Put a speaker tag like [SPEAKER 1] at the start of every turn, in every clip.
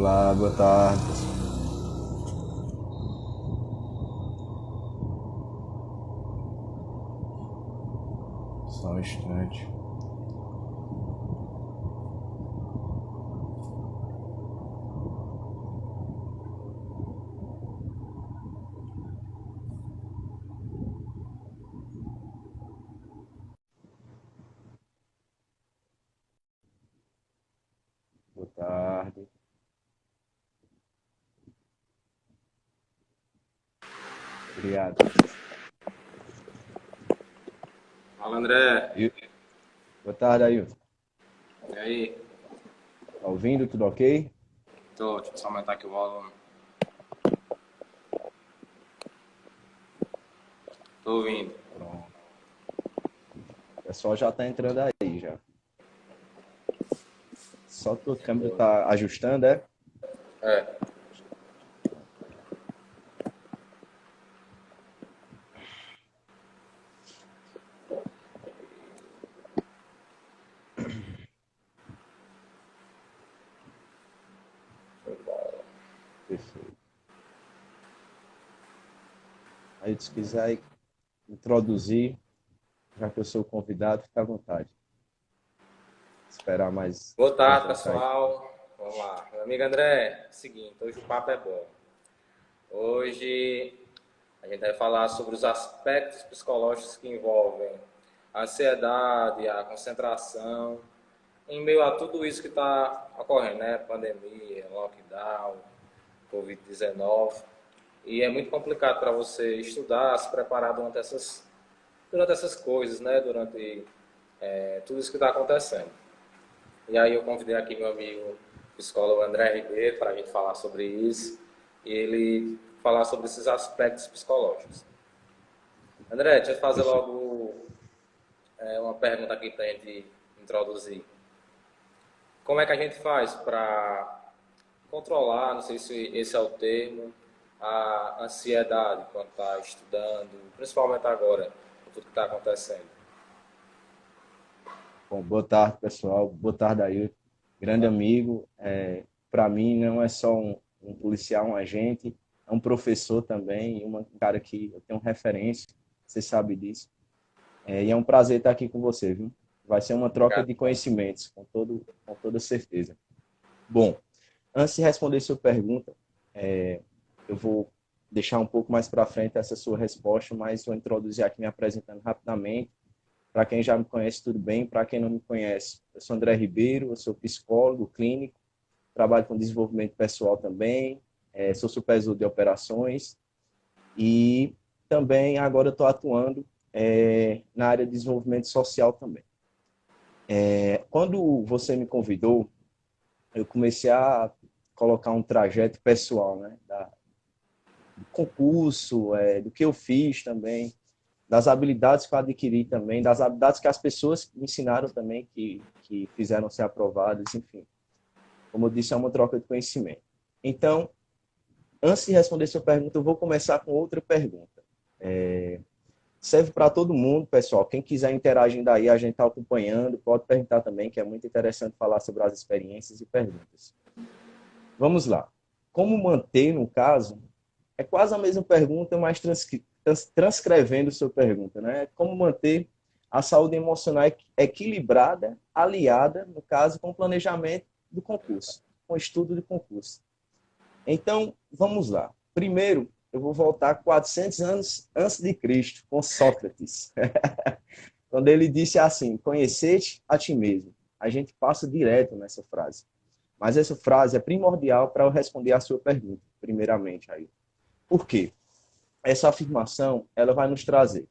[SPEAKER 1] Olá, boa tarde. Só um instante. Boa tarde. Obrigado.
[SPEAKER 2] Fala, André.
[SPEAKER 1] Boa tarde, Ailton.
[SPEAKER 2] E aí?
[SPEAKER 1] Tá ouvindo? Tudo ok?
[SPEAKER 2] Deixa eu só aumentar aqui o volume. Tô ouvindo.
[SPEAKER 1] Pronto. O pessoal já tá entrando aí já. Só tua câmera tá ajustando, é?
[SPEAKER 2] É,
[SPEAKER 1] Perfeito. Aí, se quiser introduzir, já que eu sou o convidado, fica à vontade. Esperar
[SPEAKER 2] boa
[SPEAKER 1] mais
[SPEAKER 2] tarde,
[SPEAKER 1] gente cair.
[SPEAKER 2] pessoal. Vamos lá. Meu amigo André, seguinte, hoje o papo é bom. Hoje a gente vai falar sobre os aspectos psicológicos que envolvem a ansiedade, a concentração, em meio a tudo isso que está ocorrendo, né? Pandemia, lockdown, Covid-19. E é muito complicado para você estudar, se preparar durante essas coisas, né? Durante tudo isso que está acontecendo. E aí eu convidei aqui meu amigo psicólogo André Ribeiro para a gente falar sobre isso e ele falar sobre esses aspectos psicológicos. André, deixa eu fazer
[SPEAKER 1] Perfeito.
[SPEAKER 2] logo uma pergunta aqui para a gente introduzir. Como é que a gente faz para controlar, não sei se esse é o termo, a ansiedade quando está estudando, principalmente agora, com tudo que está acontecendo?
[SPEAKER 1] Bom, boa tarde, pessoal. Boa tarde, Ailton. Grande amigo. Para mim, não é só um policial, um agente, é um professor também, um cara que eu tenho referência, você sabe disso. E é um prazer estar aqui com você, viu? Vai ser uma troca
[SPEAKER 2] Obrigado.
[SPEAKER 1] de conhecimentos, com toda certeza. Bom, antes de responder sua pergunta, eu vou deixar um pouco mais para frente essa sua resposta, mas vou introduzir aqui me apresentando rapidamente. Para quem já me conhece, tudo bem. Para quem não me conhece, eu sou André Ribeiro, eu sou psicólogo clínico, trabalho com desenvolvimento pessoal também, sou supervisor de operações e também agora estou atuando na área de desenvolvimento social também. Quando você me convidou, eu comecei a colocar um trajeto pessoal, né, do concurso, do que eu fiz também, das habilidades que eu adquiri também, das habilidades que as pessoas me ensinaram também, que fizeram ser aprovadas, enfim. Como eu disse, é uma troca de conhecimento. Então, antes de responder sua pergunta, eu vou começar com outra pergunta. Serve para todo mundo, pessoal. Quem quiser interagir daí, a gente está acompanhando, pode perguntar também, que é muito interessante falar sobre as experiências e perguntas. Vamos lá. Como manter, no caso, é quase a mesma pergunta, mas transcrevendo sua pergunta, né? Como manter a saúde emocional equilibrada, aliada, no caso, com o planejamento do concurso, com o estudo do concurso. Então, vamos lá. Primeiro, eu vou voltar 400 anos antes de Cristo, com Sócrates, quando ele disse assim: conheceste a ti mesmo. A gente passa direto nessa frase. Mas essa frase é primordial para eu responder a sua pergunta, primeiramente aí. Por quê? Essa afirmação, ela vai nos trazer,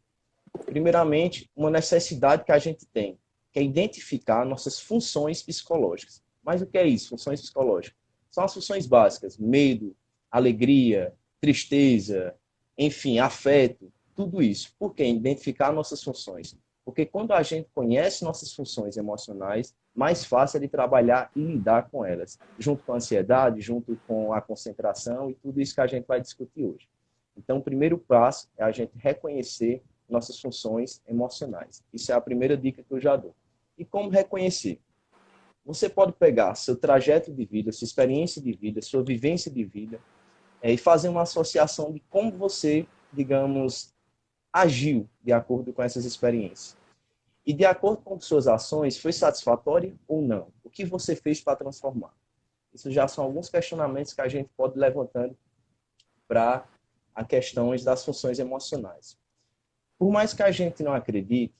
[SPEAKER 1] primeiramente, uma necessidade que a gente tem, que é identificar nossas funções psicológicas. Mas o que é isso, funções psicológicas? São as funções básicas, medo, alegria, tristeza, enfim, afeto, tudo isso. Por que identificar nossas funções? Porque quando a gente conhece nossas funções emocionais, mais fácil é de trabalhar e lidar com elas, junto com a ansiedade, junto com a concentração e tudo isso que a gente vai discutir hoje. Então, o primeiro passo é a gente reconhecer nossas funções emocionais. Isso é a primeira dica que eu já dou. E como reconhecer? você pode pegar seu trajeto de vida, sua experiência de vida, sua vivência de vida, e fazer uma associação de como você, digamos, agiu de acordo com essas experiências. E de acordo com suas ações, foi satisfatória ou não? O que você fez para transformar? Isso já são alguns questionamentos que a gente pode ir levantando para as questões das funções emocionais. Por mais que a gente não acredite,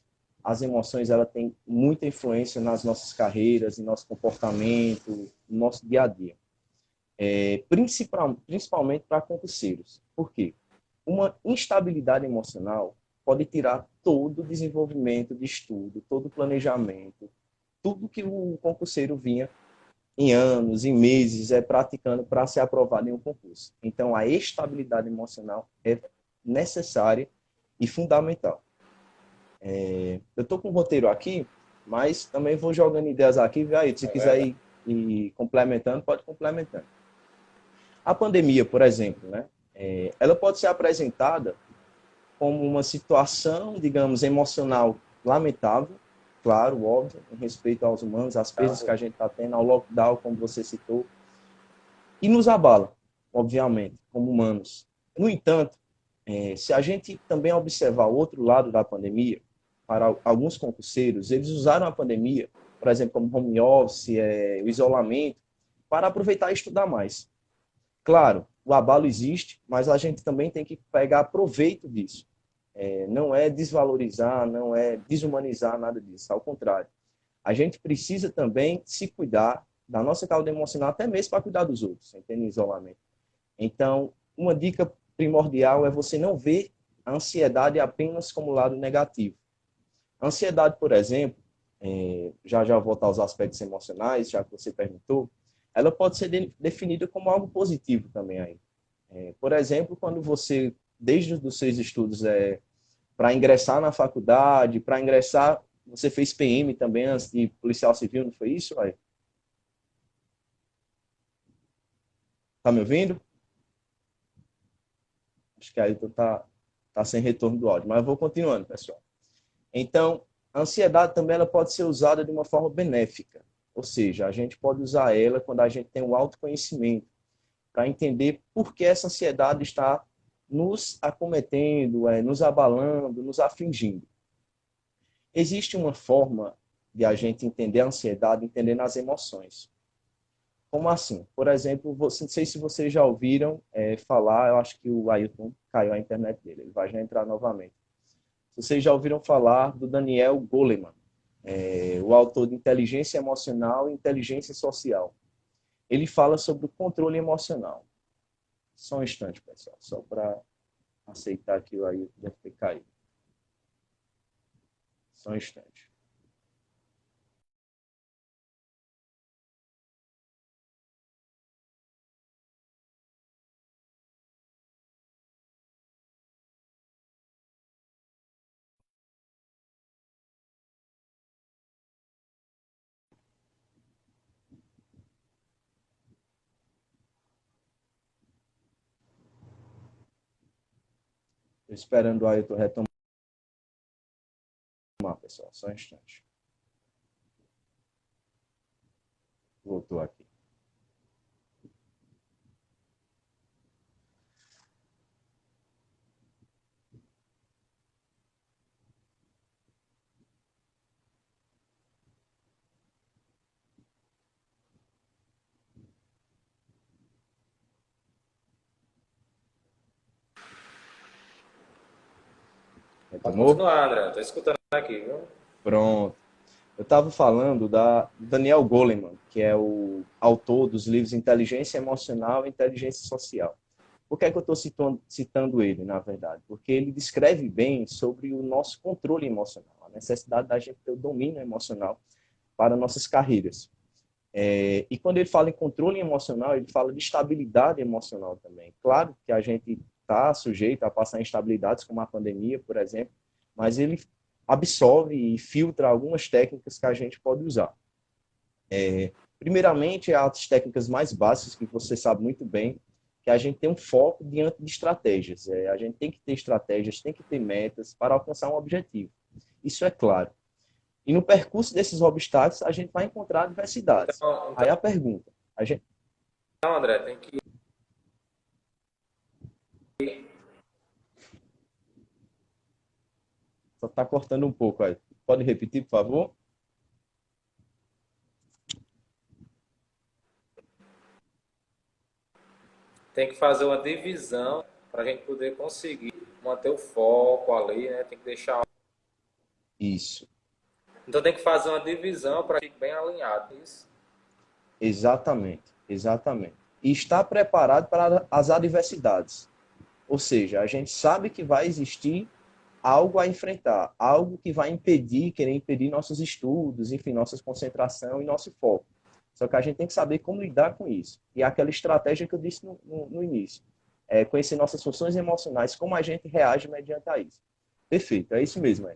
[SPEAKER 1] as emoções ela têm muita influência nas nossas carreiras, em nosso comportamento, no nosso dia a dia. Principalmente para concurseiros. Por quê? Uma instabilidade emocional pode tirar todo o desenvolvimento de estudo, todo o planejamento, tudo que o concurseiro vinha em anos, em meses, praticando para ser aprovado em um concurso. Então, a estabilidade emocional é necessária e fundamental. Eu estou com o roteiro aqui, mas também vou jogando ideias aqui, viu aí? Se quiser ir complementando, pode complementando. A pandemia, por exemplo, né? Ela pode ser apresentada como uma situação, digamos, emocional lamentável, claro, óbvio, em respeito aos humanos, às perdas que a gente está tendo, ao lockdown, como você citou, e nos abala, obviamente, como humanos. No entanto, se a gente também observar o outro lado da pandemia, para alguns concurseiros, eles usaram a pandemia, por exemplo, como home office, o isolamento, para aproveitar e estudar mais. Claro, o abalo existe, mas a gente também tem que pegar proveito disso. Não é desvalorizar, não é desumanizar nada disso, ao contrário. A gente precisa também se cuidar da nossa saúde emocional, até mesmo para cuidar dos outros, entende? Isolamento. Então, uma dica primordial é você não ver a ansiedade apenas como lado negativo. A ansiedade, por exemplo, já vou voltar aos aspectos emocionais, já que você perguntou, ela pode ser definida como algo positivo também aí. Por exemplo, quando você, desde os seus estudos, para ingressar na faculdade, para ingressar, você fez PM também antes de policial civil, não foi isso? Aí? Tá me ouvindo? Acho que aí tu tá sem retorno do áudio, mas eu vou continuando, pessoal. Então, a ansiedade também ela pode ser usada de uma forma benéfica, ou seja, a gente pode usar ela quando a gente tem um autoconhecimento, para entender por que essa ansiedade está nos acometendo, nos abalando, nos afligindo. Existe uma forma de a gente entender a ansiedade entendendo as emoções. Como assim? Por exemplo, não sei se vocês já ouviram falar, eu acho que o Ailton caiu a internet dele, ele vai já entrar novamente. Vocês já ouviram falar do Daniel Goleman, o autor de Inteligência Emocional e Inteligência Social. Ele fala sobre o controle emocional. Só um instante, pessoal, só para aceitar que o Ailton deve ter caído. Só um instante. Estou esperando o Ailton retomar, pessoal, só um instante. Voltou aqui.
[SPEAKER 2] Pode
[SPEAKER 1] Retomou?
[SPEAKER 2] continuar, André. Estou escutando aqui, viu?
[SPEAKER 1] Pronto. Eu estava falando da Daniel Goleman, que é o autor dos livros Inteligência Emocional e Inteligência Social. Por que é que eu estou citando ele, na verdade? Porque ele descreve bem sobre o nosso controle emocional, a necessidade da gente ter o domínio emocional para nossas carreiras. E quando ele fala em controle emocional, ele fala de estabilidade emocional também. Claro que a gente está sujeito a passar instabilidades, como a pandemia, por exemplo, mas ele absorve e filtra algumas técnicas que a gente pode usar. Primeiramente, as técnicas mais básicas, que você sabe muito bem, que a gente tem um foco diante de estratégias. A gente tem que ter estratégias, tem que ter metas para alcançar um objetivo. Isso é claro. E no percurso desses obstáculos, a gente vai encontrar adversidades.
[SPEAKER 2] Então,
[SPEAKER 1] Aí a pergunta, a gente
[SPEAKER 2] André, tem que
[SPEAKER 1] só está cortando um pouco aí. Pode repetir, por favor?
[SPEAKER 2] tem que fazer uma divisão para a gente poder conseguir manter o foco ali, né? Tem que deixar.
[SPEAKER 1] Isso,
[SPEAKER 2] Então tem que fazer uma divisão para ficar bem alinhado. Isso.
[SPEAKER 1] exatamente, exatamente. E estar preparado para as adversidades. Ou seja, a gente sabe que vai existir algo a enfrentar, algo que vai impedir, querer impedir nossos estudos, enfim, nossa concentração e nosso foco. Só que a gente tem que saber como lidar com isso. E é aquela estratégia que eu disse no início. É conhecer nossas funções emocionais, como a gente reage mediante a isso. Perfeito, é isso mesmo.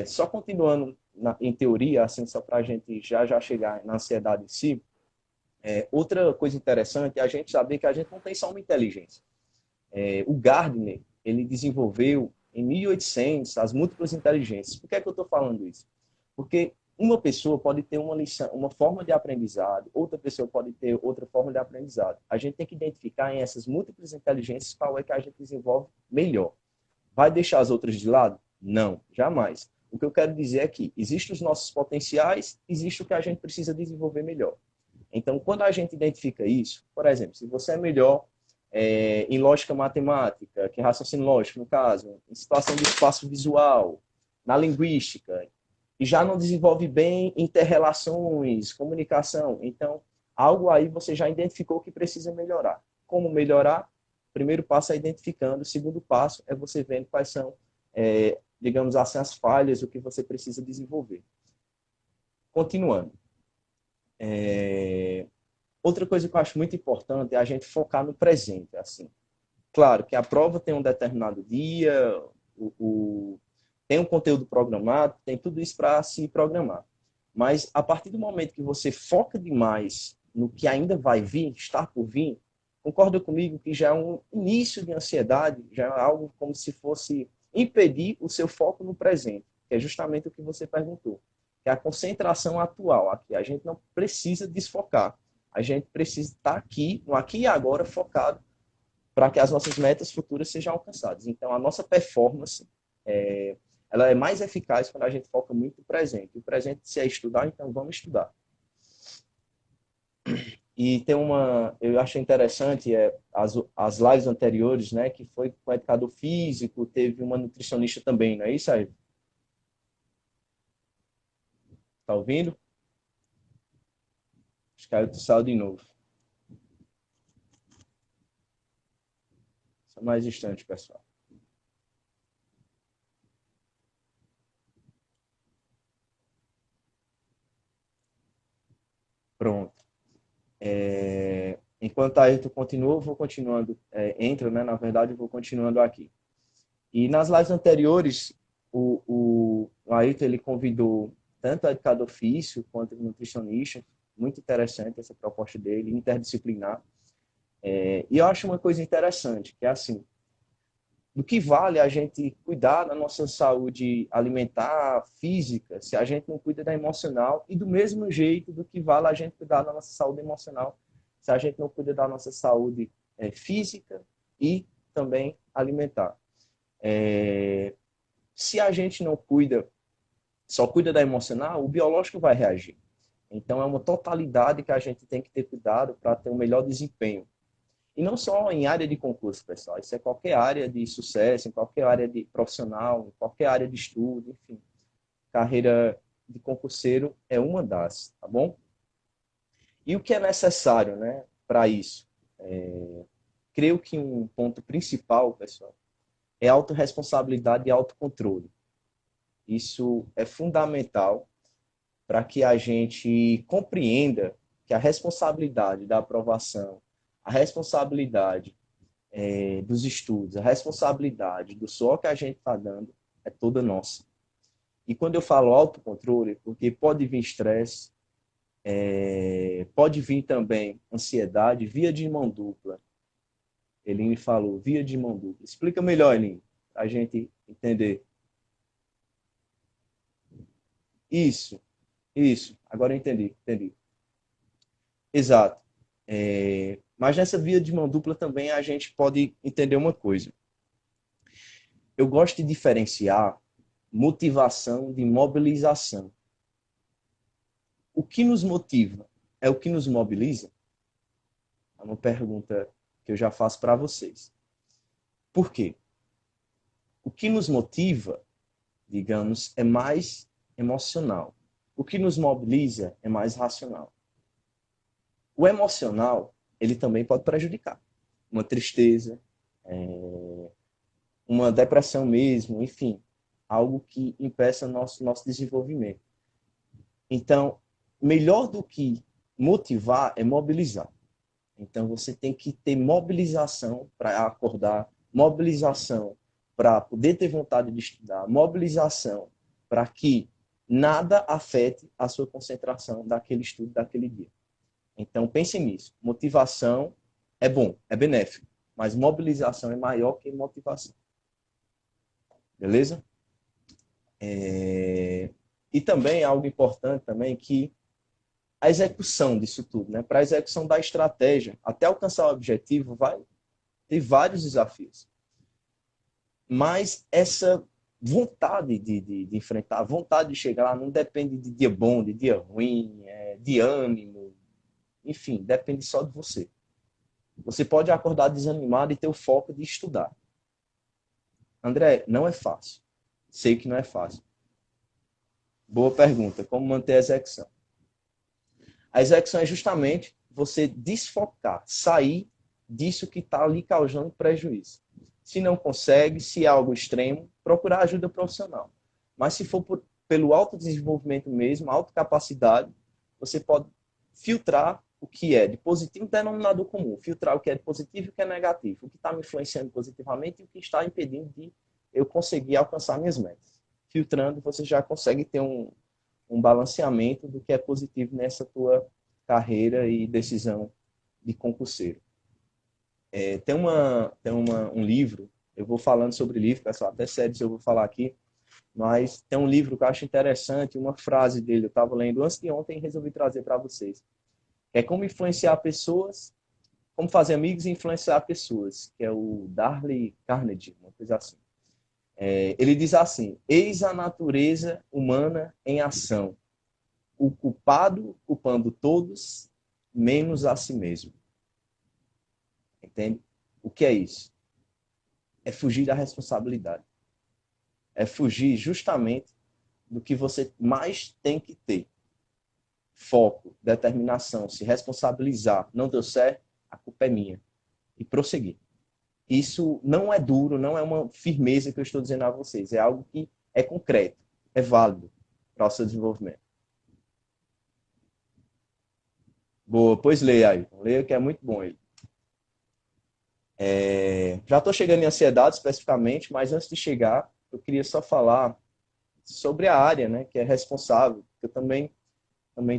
[SPEAKER 1] Só continuando em teoria, assim, só para a gente já chegar na ansiedade em si, outra coisa interessante é a gente saber que a gente não tem só uma inteligência. O Gardner, ele desenvolveu em 1800 as múltiplas inteligências. Por que é que eu estou falando isso? Porque uma pessoa pode ter uma lição, uma forma de aprendizado, outra pessoa pode ter outra forma de aprendizado. A gente tem que identificar em essas múltiplas inteligências qual é que a gente desenvolve melhor. Vai deixar as outras de lado? Não, jamais. O que eu quero dizer é que existem os nossos potenciais, existe o que a gente precisa desenvolver melhor. Então, quando a gente identifica isso, por exemplo, se você é melhor em lógica matemática, que é raciocínio lógico, no caso, em situação de espaço visual, na linguística, e já não desenvolve bem interrelações, comunicação, então, algo aí você já identificou que precisa melhorar. Como melhorar? O primeiro passo é identificando, o segundo passo é você vendo quais são, digamos assim, as falhas, o que você precisa desenvolver. Continuando. Outra coisa que eu acho muito importante é a gente focar no presente, assim. Claro que a prova tem um determinado dia, tem um conteúdo programado, tem tudo isso para se programar. Mas a partir do momento que você foca demais no que ainda vai vir, está por vir, concorda comigo que já é um início de ansiedade, já é algo como se fosse impedir o seu foco no presente, que é justamente o que você perguntou, que é a concentração atual. Aqui a gente não precisa desfocar, a gente precisa estar aqui, no aqui e agora, focado para que as nossas metas futuras sejam alcançadas. Então, a nossa performance ela é mais eficaz quando a gente foca muito no presente. O presente, se é estudar, então vamos estudar. E tem eu achei interessante, as lives anteriores, né, que foi com educador físico, teve uma nutricionista também, não é isso aí? Tá ouvindo? Acho que aí eu saiu de novo. Só mais instante, pessoal. Pronto. Enquanto a Ayrton continua, eu vou continuando, entra, né? Na verdade, eu vou continuando aqui. E nas lives anteriores, o Ayrton, ele convidou tanto o educador físico quanto o nutricionista, muito interessante essa proposta dele, interdisciplinar. E eu acho uma coisa interessante, que é assim, do que vale a gente cuidar da nossa saúde alimentar, física, se a gente não cuida da emocional, e do mesmo jeito do que vale a gente cuidar da nossa saúde emocional, se a gente não cuida da nossa saúde física e também alimentar. Se a gente não cuida, só cuida da emocional, o biológico vai reagir. Então, é uma totalidade que a gente tem que ter cuidado para ter um melhor desempenho. E não só em área de concurso, pessoal. Isso é qualquer área de sucesso, em qualquer área de profissional, em qualquer área de estudo, enfim. Carreira de concurseiro é uma das, tá bom? E o que é necessário, né, para isso? Creio que um ponto principal, pessoal, é autorresponsabilidade e autocontrole. Isso é fundamental para que a gente compreenda que a responsabilidade da aprovação, a responsabilidade dos estudos, a responsabilidade do suor que a gente está dando é toda nossa. E quando eu falo autocontrole, porque pode vir estresse, pode vir também ansiedade, via de mão dupla. Eline falou, via de mão dupla. Explica melhor, Eline, para a gente entender. Isso, isso. Agora eu entendi. Exato. Mas nessa via de mão dupla também a gente pode entender uma coisa. Eu gosto de diferenciar motivação de mobilização. O que nos motiva é o que nos mobiliza? É uma pergunta que eu já faço para vocês. Por quê? O que nos motiva, digamos, é mais emocional. O que nos mobiliza é mais racional. O emocional, ele também pode prejudicar. Uma tristeza, uma depressão mesmo, enfim, algo que impeça nosso desenvolvimento. Então, melhor do que motivar é mobilizar. Então, você tem que ter mobilização para acordar, mobilização para poder ter vontade de estudar, mobilização para que nada afete a sua concentração daquele estudo, daquele dia. Então, pense nisso. Motivação é bom, é benéfico, mas mobilização é maior que motivação. Beleza? E também algo importante também que a execução disso tudo, né? Para a execução da estratégia, até alcançar o objetivo, vai ter vários desafios. Mas essa vontade de enfrentar, a vontade de chegar lá, não depende de dia bom, de dia ruim, de ânimo, enfim, depende só de você. Você pode acordar desanimado e ter o foco de estudar. André, não é fácil. Sei que não é fácil. Boa pergunta. Como manter a execução? A execução é justamente você desfocar, sair disso que está lhe causando prejuízo. Se não consegue, se é algo extremo, procurar ajuda profissional. Mas se for pelo autodesenvolvimento mesmo, autocapacidade, você pode filtrar o que é de positivo, denominador comum, filtrar o que é de positivo e o que é negativo, o que está me influenciando positivamente e o que está impedindo de eu conseguir alcançar minhas metas. Filtrando, você já consegue ter um balanceamento do que é positivo nessa tua carreira e decisão de concurseiro. Um livro, eu vou falando sobre livro, pessoal, até séries eu vou falar aqui, mas tem um livro que eu acho interessante, uma frase dele, eu estava lendo antes de ontem e resolvi trazer para vocês. É Como Influenciar Pessoas, Como Fazer Amigos e Influenciar Pessoas, que é o Dale Carnegie, uma coisa assim. Ele diz assim: eis a natureza humana em ação, o culpado culpando todos, menos a si mesmo. Entende? O que é isso? É fugir da responsabilidade. É fugir justamente do que você mais tem que ter. Foco, determinação, se responsabilizar. Não deu certo, a culpa é minha. E prosseguir. Isso não é duro, não é uma firmeza que eu estou dizendo a vocês. É algo que é concreto, é válido para o seu desenvolvimento. Boa, pois leia aí. Leia que é muito bom ele. Já estou chegando em ansiedade especificamente, mas antes de chegar, eu queria só falar sobre a área, né, que é responsável. Eu também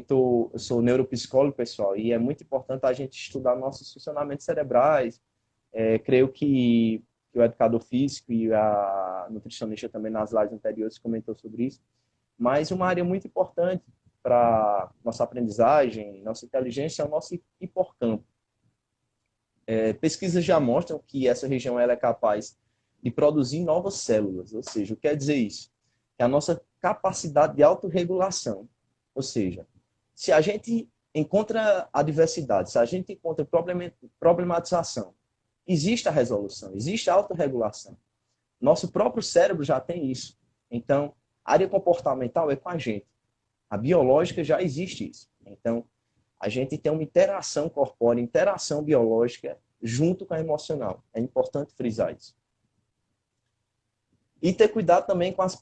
[SPEAKER 1] eu sou neuropsicólogo, pessoal, e é muito importante a gente estudar nossos funcionamentos cerebrais. Creio que o educador físico e a nutricionista também nas lives anteriores comentou sobre isso. Mas uma área muito importante para nossa aprendizagem, nossa inteligência é o nosso hipocampo. Pesquisas já mostram que essa região ela é capaz de produzir novas células, ou seja, o que quer dizer isso? É a nossa capacidade de autorregulação. Ou seja, se a gente encontra adversidade, se a gente encontra problematização, existe a resolução, existe a autorregulação. Nosso próprio cérebro já tem isso. Então, a área comportamental é com a gente. A biológica já existe isso. Então, a gente tem uma interação corpórea, interação biológica junto com a emocional. É importante frisar isso. E ter cuidado também com as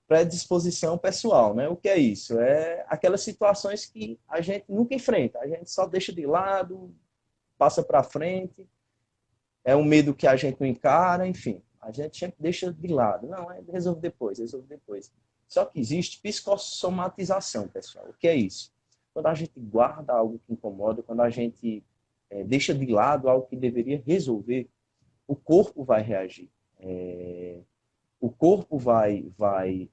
[SPEAKER 1] predisposição pessoal, né? O que é isso? É aquelas situações que a gente nunca enfrenta, a gente só deixa de lado, passa para frente, é um medo que a gente não encara, enfim, a gente sempre deixa de lado. Não, resolve depois, resolve depois. Só que existe psicossomatização, pessoal. O que é isso? Quando a gente guarda algo que incomoda, quando a gente deixa de lado algo que deveria resolver, o corpo vai reagir. O corpo vai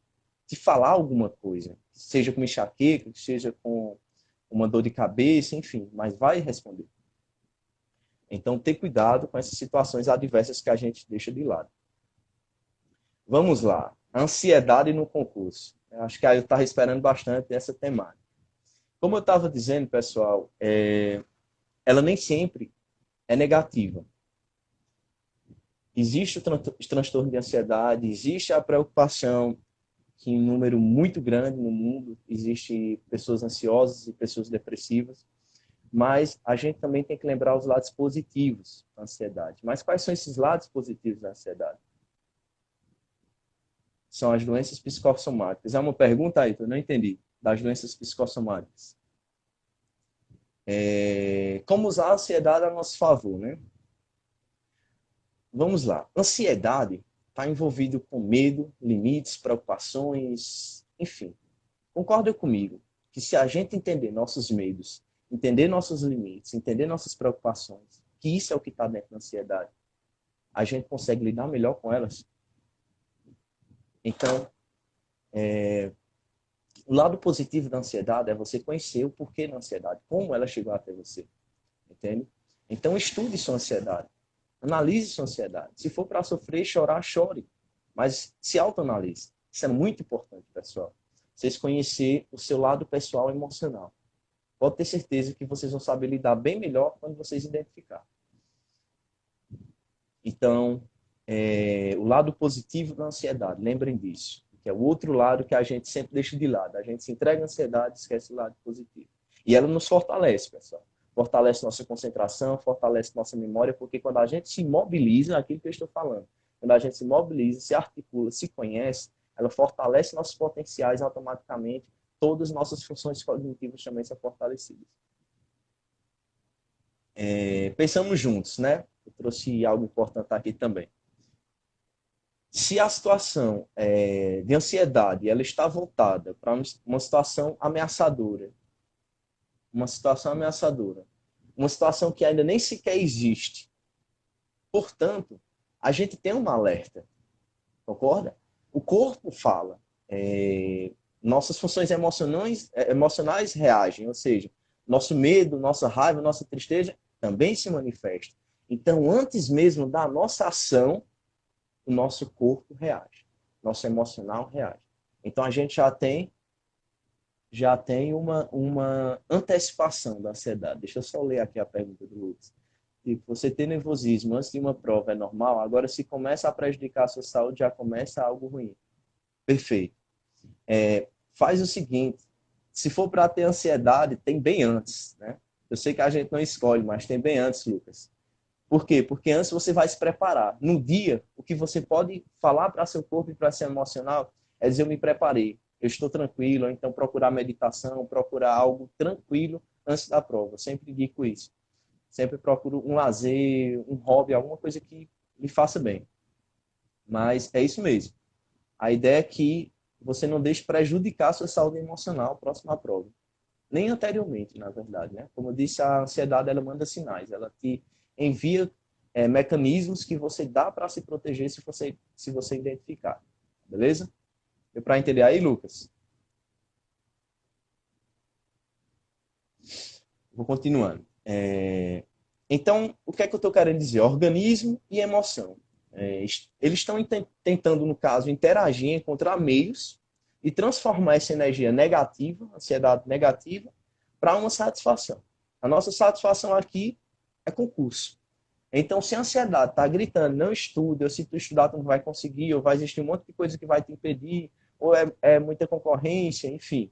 [SPEAKER 1] te falar alguma coisa. seja com enxaqueca, que seja com uma dor de cabeça, enfim, mas vai responder. Então, ter cuidado com essas situações adversas que a gente deixa de lado. Vamos lá. Ansiedade no concurso. Eu acho que aí eu estava esperando bastante essa temática. Como eu estava dizendo, pessoal, ela nem sempre é negativa. Existe o transtorno de ansiedade, existe a preocupação, que em número muito grande no mundo existe pessoas ansiosas e pessoas depressivas, mas a gente também tem que lembrar os lados positivos da ansiedade. Mas quais são esses lados positivos da ansiedade? São as doenças psicossomáticas. É uma pergunta aí, eu não entendi, das doenças psicossomáticas. Como usar a ansiedade a nosso favor, né? Vamos lá. Ansiedade está envolvido com medo, limites, preocupações, enfim. Concorda comigo que se a gente entender nossos medos, entender nossos limites, entender nossas preocupações, que isso é o que está dentro da ansiedade, a gente consegue lidar melhor com elas? Então, o lado positivo da ansiedade é você conhecer o porquê da ansiedade, como ela chegou até você, entende? Então, estude sua ansiedade, analise sua ansiedade. Se for para sofrer, chorar, chore, mas se autoanalise. Isso é muito importante, pessoal. Vocês conhecer o seu lado pessoal e emocional. Pode ter certeza que vocês vão saber lidar bem melhor quando vocês identificarem. Então, o lado positivo da ansiedade, lembrem disso, que é o outro lado que a gente sempre deixa de lado. A gente se entrega à ansiedade e esquece o lado positivo. E ela nos fortalece, pessoal. Fortalece nossa concentração, fortalece nossa memória, porque quando a gente se mobiliza, aquilo que eu estou falando, quando a gente se mobiliza, se articula, se conhece, ela fortalece nossos potenciais automaticamente, todas as nossas funções cognitivas também são fortalecidas. Pensamos juntos, né? Eu trouxe algo importante aqui também. Se a situação de ansiedade ela está voltada para uma situação ameaçadora, uma situação que ainda nem sequer existe, portanto, a gente tem um alerta, concorda? O corpo fala, nossas funções emocionais reagem, ou seja, nosso medo, nossa raiva, nossa tristeza também se manifesta. Então, antes mesmo da nossa ação, o nosso corpo reage, nosso emocional reage. Então, a gente já tem uma antecipação da ansiedade. Deixa eu só ler aqui a pergunta do Lucas. Você ter nervosismo antes de uma prova é normal? Agora, se começa a prejudicar a sua saúde, já começa algo ruim. Perfeito. Faz o seguinte, se for para ter ansiedade, tem bem antes, né? Eu sei que a gente não escolhe, mas tem bem antes, Lucas. Por quê? Porque antes você vai se preparar. No dia, o que você pode falar para seu corpo e para seu emocional é dizer, eu me preparei, eu estou tranquilo, ou então procurar meditação, procurar algo tranquilo antes da prova. Eu sempre indico isso. Sempre procuro um lazer, um hobby, alguma coisa que lhe faça bem. Mas é isso mesmo. A ideia é que você não deixe prejudicar a sua saúde emocional próximo à prova. Nem anteriormente, na verdade, né? Como eu disse, a ansiedade, ela manda sinais. Ela te envia mecanismos que você dá para se proteger se você identificar. Beleza? Deu para entender aí, Lucas? Vou continuando. Então, o que é que eu estou querendo dizer? Organismo e emoção. Eles estão tentando, no caso, interagir, encontrar meios e transformar essa energia negativa, ansiedade negativa, para uma satisfação. A nossa satisfação aqui é concurso. Então, se a ansiedade está gritando, não estuda, ou se tu estudar, tu não vai conseguir, ou vai existir um monte de coisa que vai te impedir, ou é muita concorrência, enfim,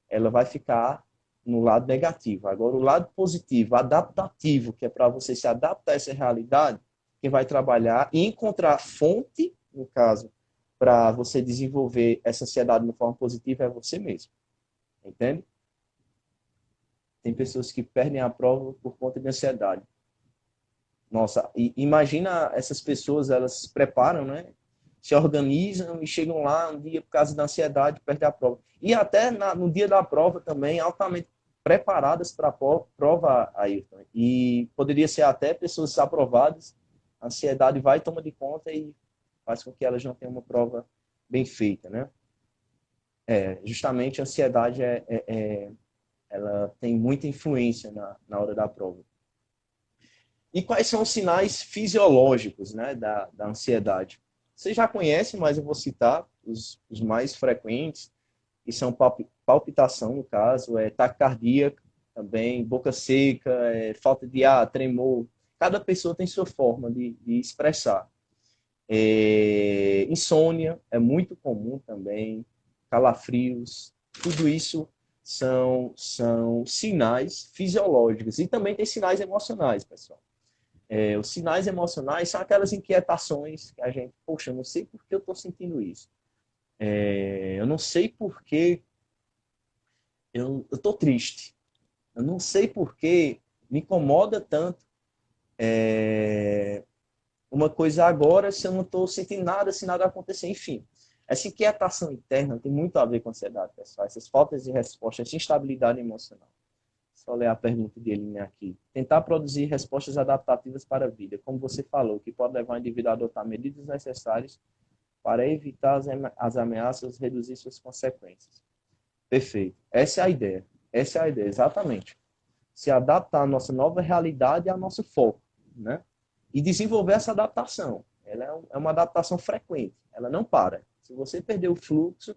[SPEAKER 1] ela vai ficar no lado negativo. Agora, o lado positivo, adaptativo, que é para você se adaptar a essa realidade, quem vai trabalhar e encontrar fonte, no caso, para você desenvolver essa ansiedade de forma positiva é você mesmo. Entende? Tem pessoas que perdem a prova por conta de ansiedade. Nossa, imagina essas pessoas, elas se preparam, né? Se organizam e chegam lá um dia por causa da ansiedade, perdem a prova. E até no dia da prova também, altamente preparadas para a prova, Ayrton. E poderia ser até pessoas aprovadas, a ansiedade vai, toma de conta e faz com que elas não tenham uma prova bem feita, né? Justamente a ansiedade ela tem muita influência na hora da prova. E quais são os sinais fisiológicos, né, da ansiedade? Você já conhece, mas eu vou citar os mais frequentes, que são palpitação, no caso, taquicardia também, boca seca, falta de ar, tremor. Cada pessoa tem sua forma de expressar. Insônia é muito comum também, calafrios, tudo isso são sinais fisiológicos. E também tem sinais emocionais, pessoal. Os sinais emocionais são aquelas inquietações que a gente, poxa, eu não sei por que eu estou sentindo isso. Eu não sei por que eu estou triste. Eu não sei por que me incomoda tanto uma coisa agora se eu não estou sentindo nada, se nada acontecer. Enfim, essa inquietação interna tem muito a ver com a ansiedade, pessoal. Essas faltas de resposta, essa instabilidade emocional. Só ler a pergunta dele aqui. Tentar produzir respostas adaptativas para a vida, como você falou, que pode levar o indivíduo a adotar medidas necessárias para evitar as ameaças, reduzir suas consequências. Perfeito. Essa é a ideia. Essa é a ideia, exatamente. Se adaptar à nossa nova realidade e ao nosso foco, né? E desenvolver essa adaptação. Ela é uma adaptação frequente. Ela não para. Se você perder o fluxo,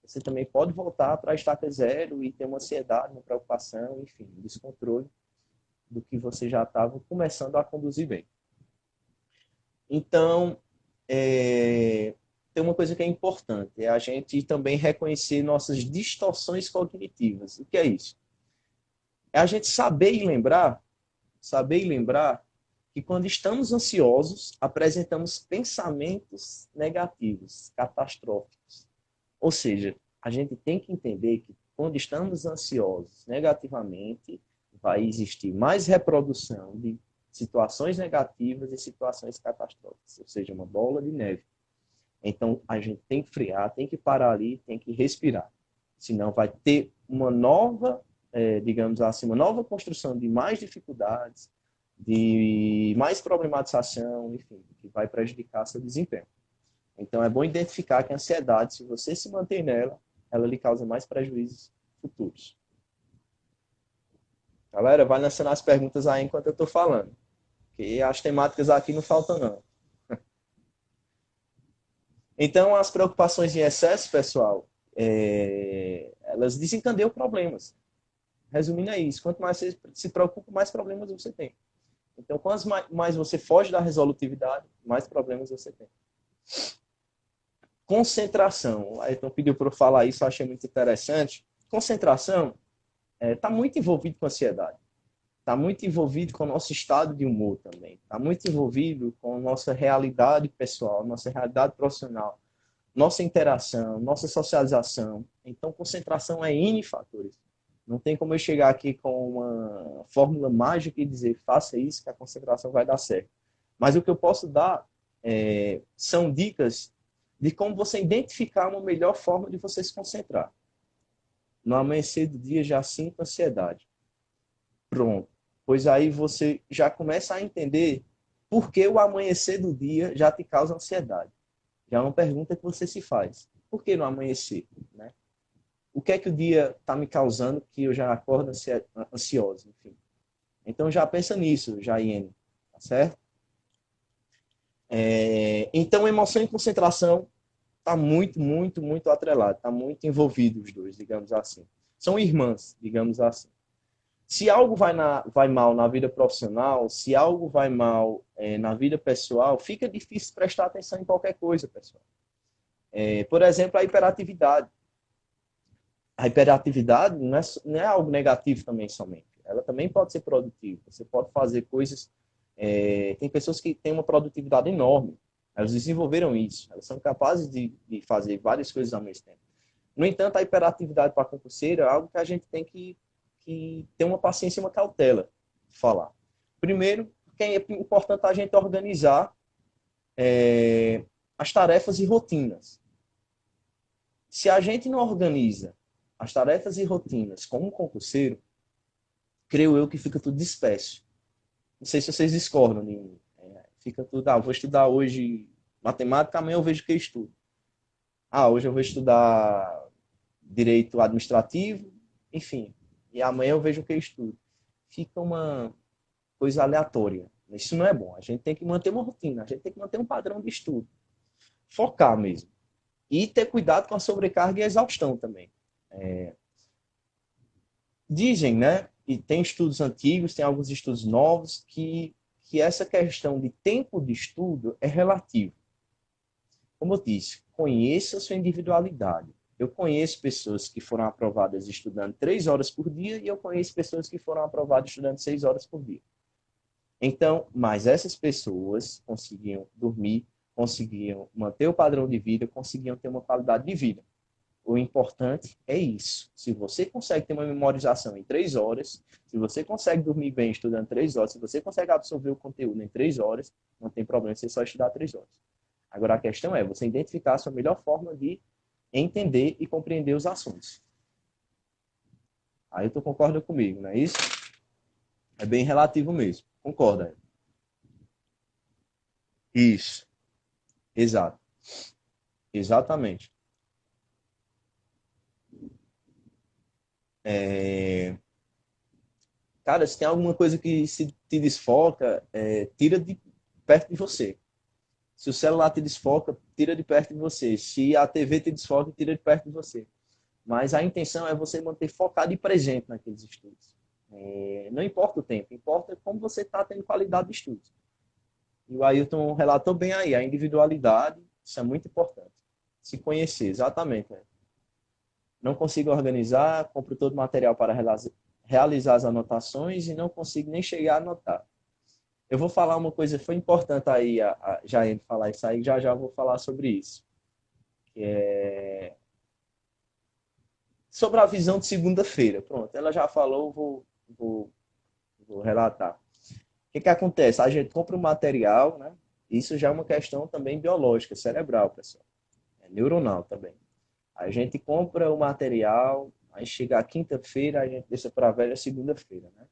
[SPEAKER 1] você também pode voltar para a estaca zero e ter uma ansiedade, uma preocupação, enfim, um descontrole do que você já estava começando a conduzir bem. Então, tem uma coisa que é importante, é a gente também reconhecer nossas distorções cognitivas. O que é isso? É a gente saber e lembrar que quando estamos ansiosos, apresentamos pensamentos negativos, catastróficos. Ou seja, a gente tem que entender que quando estamos ansiosos negativamente, vai existir mais reprodução de situações negativas e situações catastróficas, ou seja, uma bola de neve. Então, a gente tem que frear, tem que parar ali, tem que respirar. Senão vai ter uma nova, digamos assim, uma nova construção de mais dificuldades, de mais problematização, enfim, que vai prejudicar seu desempenho. Então, é bom identificar que a ansiedade, se você se mantém nela, ela lhe causa mais prejuízos futuros. Galera, vai lançando as perguntas aí enquanto eu estou falando, porque as temáticas aqui não faltam, não. Então, as preocupações em excesso, pessoal, elas desencadeiam problemas. Resumindo é isso, quanto mais você se preocupa, mais problemas você tem. Então, quanto mais você foge da resolutividade, mais problemas você tem. Concentração. Aí então pediu para eu falar isso, eu achei muito interessante. Concentração está muito envolvido com ansiedade. Está muito envolvido com o nosso estado de humor também. Está muito envolvido com a nossa realidade pessoal, nossa realidade profissional, nossa interação, nossa socialização. Então, concentração é N fatores. Não tem como eu chegar aqui com uma fórmula mágica e dizer faça isso que a concentração vai dar certo. Mas o que eu posso dar são dicas de como você identificar uma melhor forma de você se concentrar. No amanhecer do dia já sinto ansiedade. Pronto. Pois aí você já começa a entender por que o amanhecer do dia já te causa ansiedade. Já é uma pergunta que você se faz. Por que no amanhecer? Né? O que é que o dia está me causando que eu já acordo ansioso? Enfim. Então já pensa nisso, Jaiane. Tá certo? Então, emoção e concentração está muito, muito, muito atrelado. Está muito envolvido os dois, digamos assim. São irmãs, digamos assim. Se algo vai mal na vida profissional, se algo vai mal na vida pessoal, fica difícil prestar atenção em qualquer coisa, pessoal. Por exemplo, a hiperatividade. A hiperatividade não é algo negativo também somente. Ela também pode ser produtiva. Você pode fazer coisas... tem pessoas que têm uma produtividade enorme. Elas desenvolveram isso. Elas são capazes de fazer várias coisas ao mesmo tempo. No entanto, a hiperatividade para concurseiro é algo que a gente tem que ter uma paciência e uma cautela de falar. Primeiro, que é importante a gente organizar as tarefas e rotinas. Se a gente não organiza as tarefas e rotinas como um concurseiro, creio eu que fica tudo disperso. Não sei se vocês discordam de mim. Fica tudo, vou estudar hoje matemática, amanhã eu vejo que eu estudo. Hoje eu vou estudar direito administrativo, enfim. E amanhã eu vejo o que eu estudo. Fica uma coisa aleatória. Isso não é bom. A gente tem que manter uma rotina, a gente tem que manter um padrão de estudo. Focar mesmo. E ter cuidado com a sobrecarga e a exaustão também. Dizem, né? E tem estudos antigos, tem alguns estudos novos, que essa questão de tempo de estudo é relativo. Como eu disse, conheça a sua individualidade. Eu conheço pessoas que foram aprovadas estudando 3 horas por dia e eu conheço pessoas que foram aprovadas estudando 6 horas por dia. Então, mas essas pessoas conseguiam dormir, conseguiam manter o padrão de vida, conseguiam ter uma qualidade de vida. O importante é isso. Se você consegue ter uma memorização em 3 horas, se você consegue dormir bem estudando 3 horas, se você consegue absorver o conteúdo em 3 horas, não tem problema você só estudar 3 horas. Agora a questão é você identificar a sua melhor forma de entender e compreender os assuntos. Aí tu concorda comigo, não é isso? É bem relativo mesmo. Concorda? Isso. Exato. Exatamente. Cara, se tem alguma coisa que se te desfoca, tira de perto de você. Se o celular te desfoca, tira de perto de você. Se a TV te desfoca, tira de perto de você. Mas a intenção é você manter focado e presente naqueles estudos. Não importa o tempo, importa como você está tendo qualidade de estudos. E o Ailton relatou bem aí, a individualidade, isso é muito importante. Se conhecer, exatamente. Né? Não consigo organizar, compro todo o material para realizar as anotações e não consigo nem chegar a anotar. Eu vou falar uma coisa, foi importante aí, já falar isso aí, já vou falar sobre isso. Que é sobre a visão de segunda-feira. Pronto, ela já falou, vou relatar. O que acontece? A gente compra o material, né? Isso já é uma questão também biológica, cerebral, pessoal. É neuronal também. A gente compra o material, aí chega a quinta-feira, a gente deixa para a velha segunda-feira, né?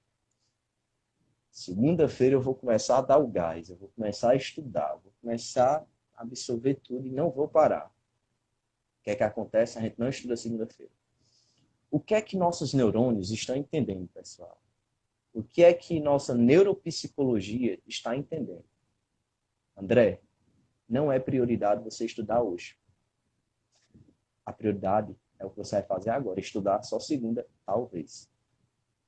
[SPEAKER 1] Segunda-feira eu vou começar a dar o gás, eu vou começar a estudar, vou começar a absorver tudo e não vou parar. O que é que acontece? A gente não estuda segunda-feira. O que é que nossos neurônios estão entendendo, pessoal? O que é que nossa neuropsicologia está entendendo? André, não é prioridade você estudar hoje. A prioridade é o que você vai fazer agora, estudar só segunda, talvez.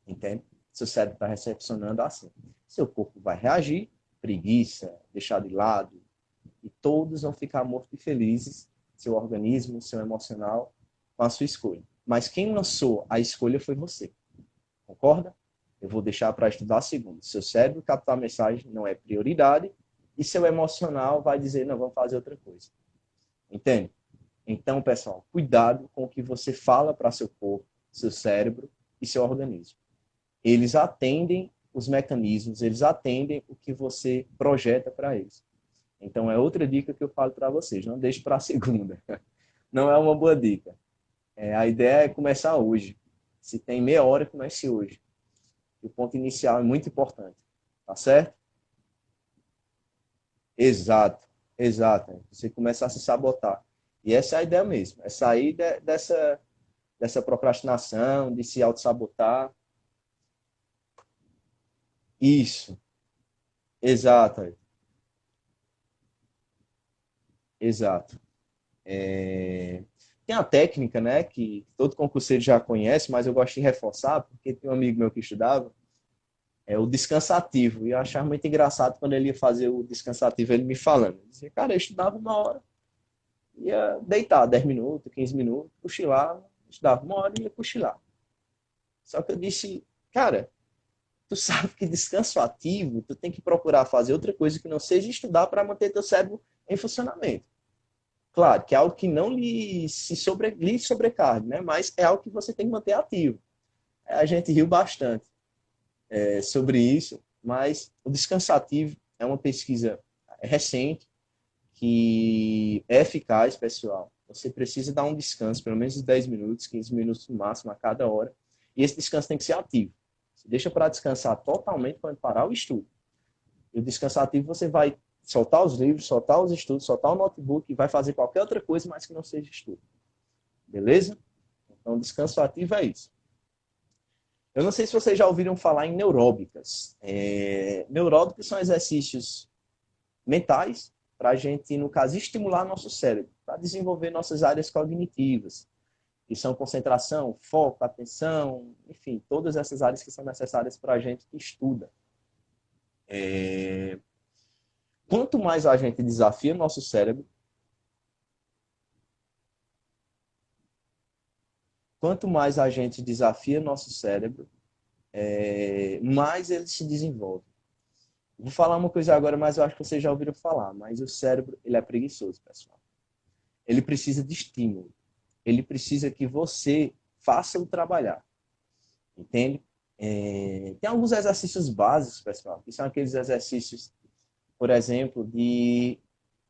[SPEAKER 1] Entende? Seu cérebro está recepcionando assim. Seu corpo vai reagir, preguiça, deixar de lado, e todos vão ficar mortos e felizes, seu organismo, seu emocional, com a sua escolha. Mas quem lançou a escolha foi você. Concorda? Eu vou deixar para estudar segunda. Seu cérebro captar a mensagem não é prioridade e seu emocional vai dizer, não, vamos fazer outra coisa. Entende? Então, pessoal, cuidado com o que você fala para seu corpo, seu cérebro e seu organismo. Eles atendem os mecanismos, eles atendem o que você projeta para eles. Então, é outra dica que eu falo para vocês. Não deixe para a segunda. Não é uma boa dica. A ideia é começar hoje. Se tem meia hora, comece hoje. O ponto inicial é muito importante. Tá certo? Exato. Exato. Você começar a se sabotar. E essa é a ideia mesmo. É sair dessa procrastinação, de se auto-sabotar. Isso. Exato. Exato. Tem a técnica, né, que todo concurseiro já conhece, mas eu gosto de reforçar, porque tem um amigo meu que estudava, é o descansativo. E eu achava muito engraçado quando ele ia fazer o descansativo, ele me falando. Ele dizia, cara, eu estudava 1 hora, ia deitar 10 minutos, 15 minutos, cochilava, estudava 1 hora e ia cochilar. Só que eu disse, cara, tu sabe que descanso ativo, tu tem que procurar fazer outra coisa que não seja estudar para manter teu cérebro em funcionamento. Claro, que é algo que não lhe sobrecargue, né? Mas é algo que você tem que manter ativo. A gente riu bastante sobre isso, mas o descansativo é uma pesquisa recente que é eficaz, pessoal. Você precisa dar um descanso, pelo menos 10 minutos, 15 minutos no máximo a cada hora. E esse descanso tem que ser ativo. Você deixa para descansar totalmente quando parar o estudo. E o descansativo você vai soltar os livros, soltar os estudos, soltar o notebook e vai fazer qualquer outra coisa, mas que não seja estudo. Beleza? Então, descanso ativo é isso. Eu não sei se vocês já ouviram falar em neuróbicas. Neuróbicas são exercícios mentais para a gente, no caso, estimular nosso cérebro, para desenvolver nossas áreas cognitivas, que são concentração, foco, atenção, enfim, todas essas áreas que são necessárias para a gente que estuda. Quanto mais a gente desafia nosso cérebro, mais ele se desenvolve. Vou falar uma coisa agora, mas eu acho que vocês já ouviram falar, mas o cérebro, ele é preguiçoso, pessoal. Ele precisa de estímulo. Ele precisa que você faça-o trabalhar. Entende? Tem alguns exercícios básicos, pessoal, que são aqueles exercícios, por exemplo, de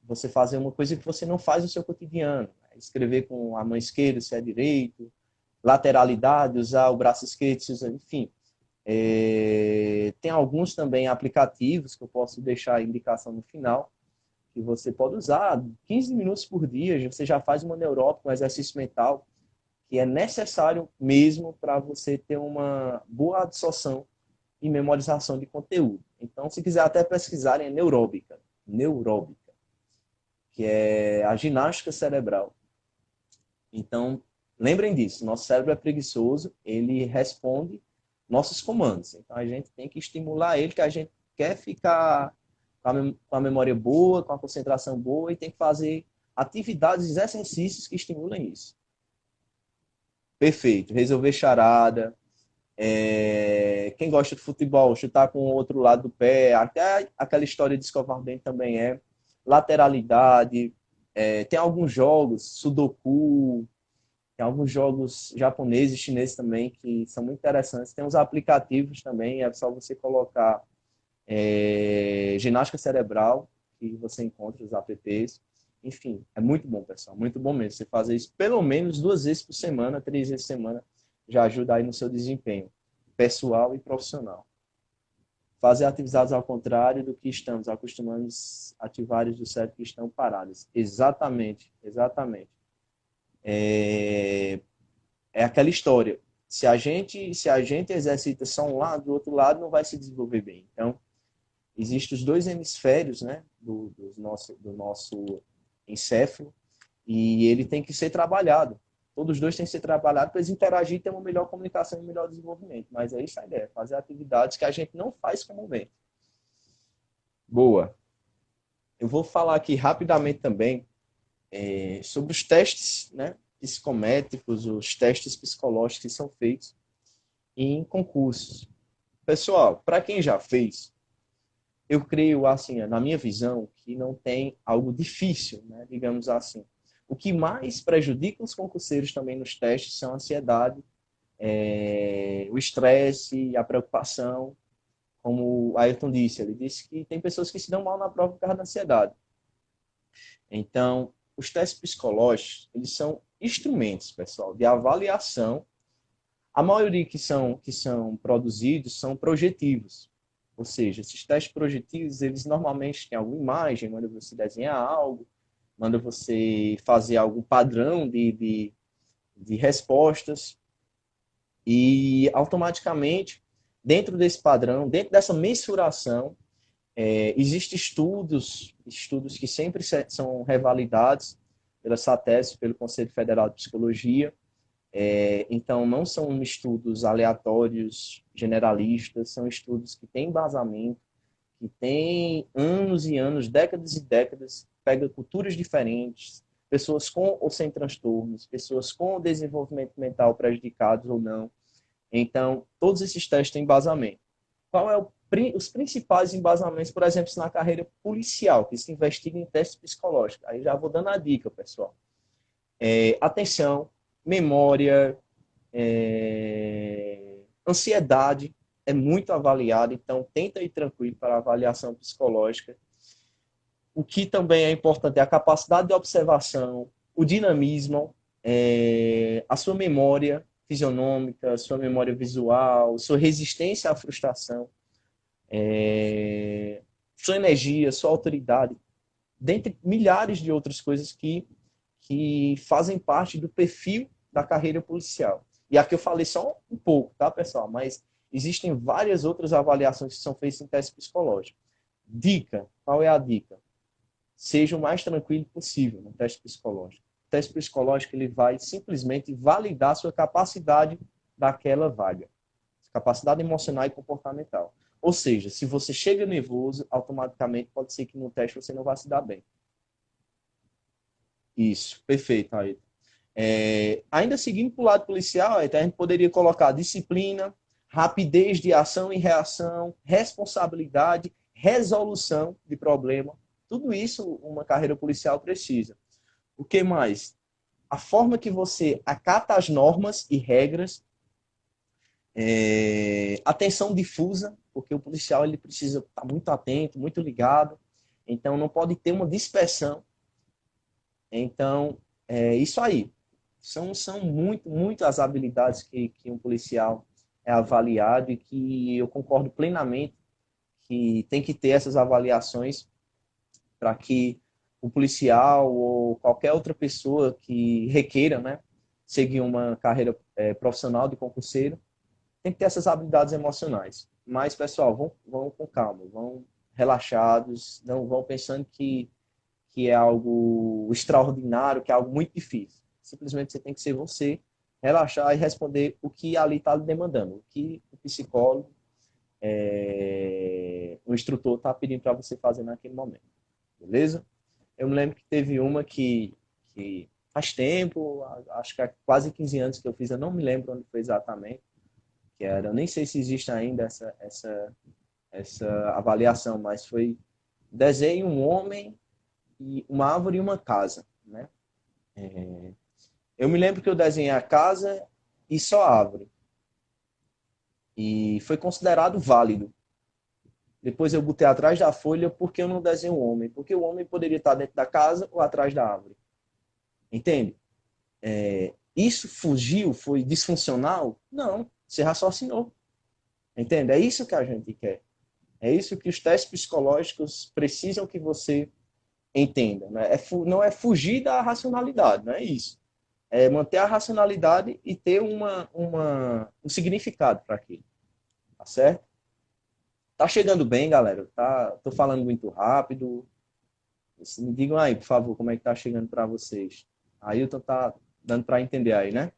[SPEAKER 1] você fazer uma coisa que você não faz no seu cotidiano. Escrever com a mão esquerda, se é direito, lateralidade, usar o braço esquerdo, enfim. Tem alguns também aplicativos que eu posso deixar a indicação no final, que você pode usar 15 minutos por dia, você já faz uma neuróbica, um exercício mental, que é necessário mesmo para você ter uma boa absorção e memorização de conteúdo. Então, se quiser até pesquisar, é neuróbica, que é a ginástica cerebral. Então, lembrem disso, nosso cérebro é preguiçoso, ele responde nossos comandos. Então, a gente tem que estimular ele, que a gente quer ficar com a memória boa, com a concentração boa, e tem que fazer atividades, exercícios que estimulem isso. Perfeito. Resolver charada. Quem gosta de futebol, chutar com o outro lado do pé. Até aquela história de escovar dente também é. Lateralidade. Tem alguns jogos, Sudoku. Tem alguns jogos japoneses, chineses também, que são muito interessantes. Tem uns aplicativos também, é só você colocar ginástica cerebral, que você encontra os apps. Enfim, é muito bom, pessoal, muito bom mesmo. Você fazer isso pelo menos 2 vezes por semana, 3 vezes por semana, já ajuda aí no seu desempenho pessoal e profissional. Fazer atividades ao contrário do que estamos acostumados a ativar áreas do cérebro que estão paradas. Exatamente, exatamente. É aquela história. Se a gente exercita só um lado, do outro lado não vai se desenvolver bem. Então, existem os 2 hemisférios, né, do nosso encéfalo, e ele tem que ser trabalhado. Todos os 2 têm que ser trabalhados para eles interagir e ter uma melhor comunicação e um melhor desenvolvimento. Mas é isso a ideia, fazer atividades que a gente não faz comumente. Boa. Eu vou falar aqui rapidamente também sobre os testes, né, psicométricos, os testes psicológicos que são feitos em concursos. Pessoal, para quem já fez, eu creio, assim, na minha visão, que não tem algo difícil, né, digamos assim. O que mais prejudica os concurseiros também nos testes são a ansiedade, o estresse e a preocupação. Como o Ayrton disse, ele disse que tem pessoas que se dão mal na prova por causa da ansiedade. Então, os testes psicológicos, eles são instrumentos, pessoal, de avaliação. A maioria que são produzidos são projetivos. Ou seja, esses testes projetivos, eles normalmente têm alguma imagem, manda você desenhar algo, manda você fazer algum padrão de respostas, e automaticamente, dentro desse padrão, dentro dessa mensuração, existem estudos que sempre são revalidados pela SATES, pelo Conselho Federal de Psicologia. Então, não são estudos aleatórios, generalistas, são estudos que têm embasamento, que têm anos e anos, décadas e décadas, pega culturas diferentes, pessoas com ou sem transtornos, pessoas com desenvolvimento mental prejudicados ou não. Então, todos esses testes têm embasamento. Qual é os principais embasamentos, por exemplo, na carreira policial, que se investiga em testes psicológicos? Aí já vou dando a dica, pessoal. Atenção, memória, ansiedade é muito avaliado, então tenta ir tranquilo para a avaliação psicológica. O que também é importante é a capacidade de observação, o dinamismo, a sua memória fisionômica, sua memória visual, sua resistência à frustração, sua energia, sua autoridade, dentre milhares de outras coisas que fazem parte do perfil da carreira policial. E aqui eu falei só um pouco, tá, pessoal? Mas existem várias outras avaliações que são feitas em teste psicológico. Dica, qual é a dica? Seja o mais tranquilo possível no teste psicológico. O teste psicológico ele vai simplesmente validar a sua capacidade daquela vaga. Capacidade emocional e comportamental. Ou seja, se você chega nervoso, automaticamente pode ser que no teste você não vá se dar bem. Isso, perfeito, Ayrton. Ainda seguindo para o lado policial, a gente poderia colocar disciplina, rapidez de ação e reação, responsabilidade, resolução de problema. Tudo isso uma carreira policial precisa. O que mais? A forma que você acata as normas e regras, atenção difusa, porque o policial ele precisa estar muito atento, muito ligado, então não pode ter uma dispersão. Então, isso aí. São muito as habilidades que um policial é avaliado e que eu concordo plenamente que tem que ter essas avaliações para que o policial ou qualquer outra pessoa que requeira, né, seguir uma carreira profissional de concurseiro, tem que ter essas habilidades emocionais. Mas, pessoal, vão com calma, vão relaxados, não vão pensando que é algo extraordinário, que é algo muito difícil. Simplesmente você tem que ser você, relaxar e responder o que ali está lhe demandando, o que o psicólogo, o instrutor está pedindo para você fazer naquele momento. Beleza? Eu me lembro que teve uma que faz tempo, acho que há quase 15 anos que eu fiz, eu não me lembro onde foi exatamente, que era, eu nem sei se existe ainda essa avaliação, mas foi desenhe um homem e uma árvore e uma casa, né? Eu me lembro que eu desenhei a casa e só a árvore. E foi considerado válido. Depois eu botei atrás da folha porque eu não desenho o homem. Porque o homem poderia estar dentro da casa ou atrás da árvore. Entende? Isso fugiu? Foi disfuncional? Não. Você raciocinou. Entende? É isso que a gente quer. É isso que os testes psicológicos precisam que você entenda. Né? Não é fugir da racionalidade, não é isso. É manter a racionalidade e ter um significado para aquilo. Tá certo? Tá chegando bem, galera? Tô falando muito rápido. Me digam aí, por favor, como é que tá chegando para vocês. Ailton tá dando para entender aí, né?